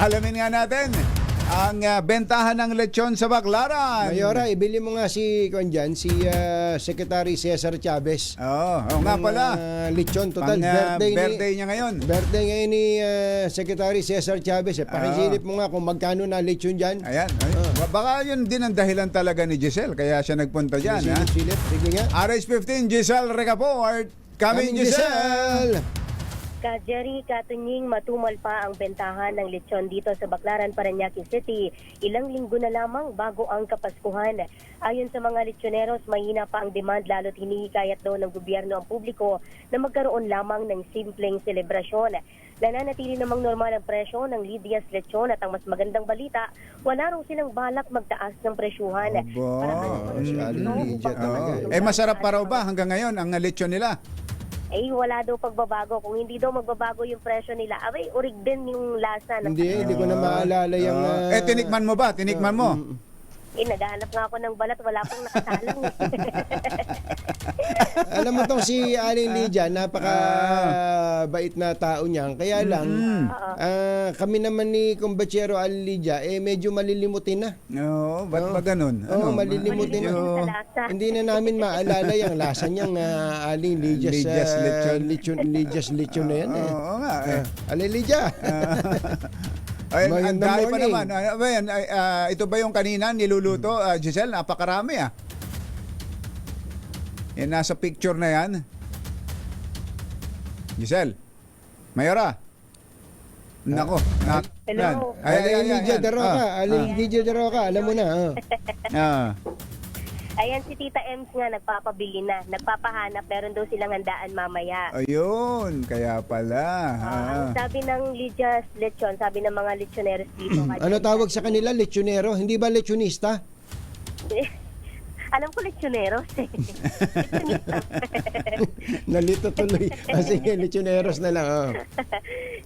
Alamin nga natin ang bentahan ng lechon sa Baclaran. Mayora, ibili mo nga si Secretary Cesar Chavez. Oo nga pala. Lechon, total birthday niya ngayon. Birthday ngayon ni Secretary Cesar Chavez. Pakisilip mo nga kung magkano na lechon dyan. Ayan. Baka yun din ang dahilan talaga ni Giselle. Kaya siya nagpunta dyan. Silip. Sige nga. RH15, Giselle Recaport. Coming, Giselle! Ka Jerry, Katunying, matumal pa ang bentahan ng lechon dito sa Baclaran, Parañaque City. Ilang linggo na lamang bago ang Kapaskuhan. Ayon sa mga lechoneros, mahina pa ang demand lalo't hinihikayat daw ng gobyerno ang publiko na magkaroon lamang ng simpleng selebrasyon. Nananatili namang normal ang presyo ng Lydia's lechon at ang mas magandang balita, wala raw silang balak magtaas ng presyuhan. Masarap pa raw ba hanggang ngayon ang lechon nila? Wala daw pagbabago. Kung hindi daw magbabago yung presyo nila, urig din yung lasa. Hindi ko na maalala yung... tinikman mo ba? Tinikman mo? Naghahanap nga ako ng balat, wala pong nakasalang. Alam mo tong si Aling Lydia, napaka-bait na tao niyan. Kaya lang, kami naman ni Kumbachero Aling Lydia, medyo malilimutin na. Oo, ba't ba ganun? Malilimutin na. Hindi na namin maalala yung lasa niyang Aling Lydia's lechon na yan. Oo nga. Aling Lydia. Ang dami pa naman. Ito ba yung kanina niluluto, Giselle? Napakarami Yan, nasa picture na yan. Giselle? Mayora? Nako. Hello. Aling Lydia Daroca. Aling Lydia Daroca. Alam mo na. Ayan, si Tita Ems nga nagpapabili na. Nagpapahanap. Meron daw silang handaan mamaya. Ayun, kaya pala. Ang sabi ng Lydia's lechon, sabi ng mga lechoneros dito. Ano tawag sa kanila? Lechonero? Hindi ba lechonista? Alam ko lechoneros. Lechonista. Nalito tuloy. Sige, lechoneros na lang.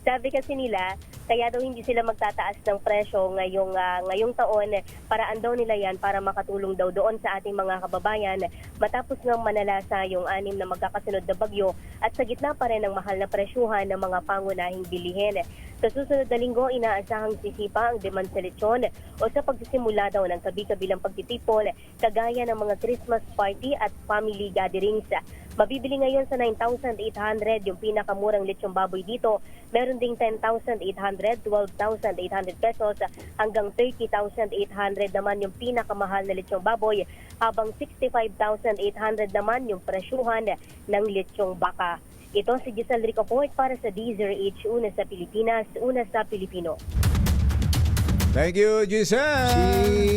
Sabi kasi nila, kaya daw hindi sila magtataas ng presyo ngayong taon. Paraan daw nila yan para makatulong daw doon sa ating mga kababayan matapos nga manalasa yung 6 na magkakasunod na bagyo at sa gitna pa rin ng mahal na presyuhan ng mga pangunahing bilihin. Sa susunod na linggo, inaasahang sisipa ang demand sa lechon o sa pagsisimula daw ng kabi-kabilang pagtitipon kagaya ng mga Christmas party at family gatherings. Mabibili ngayon sa 9,800 yung pinakamurang lechong baboy dito. Meron ding 10,800, 12,800 pesos hanggang 30,800 naman yung pinakamahal na lechong baboy habang 65,800 naman yung presyuhan ng lechong baka. Ito si Giselle Ricaport para sa DZRH, una sa Pilipinas, una sa Pilipino. Thank you, Giselle.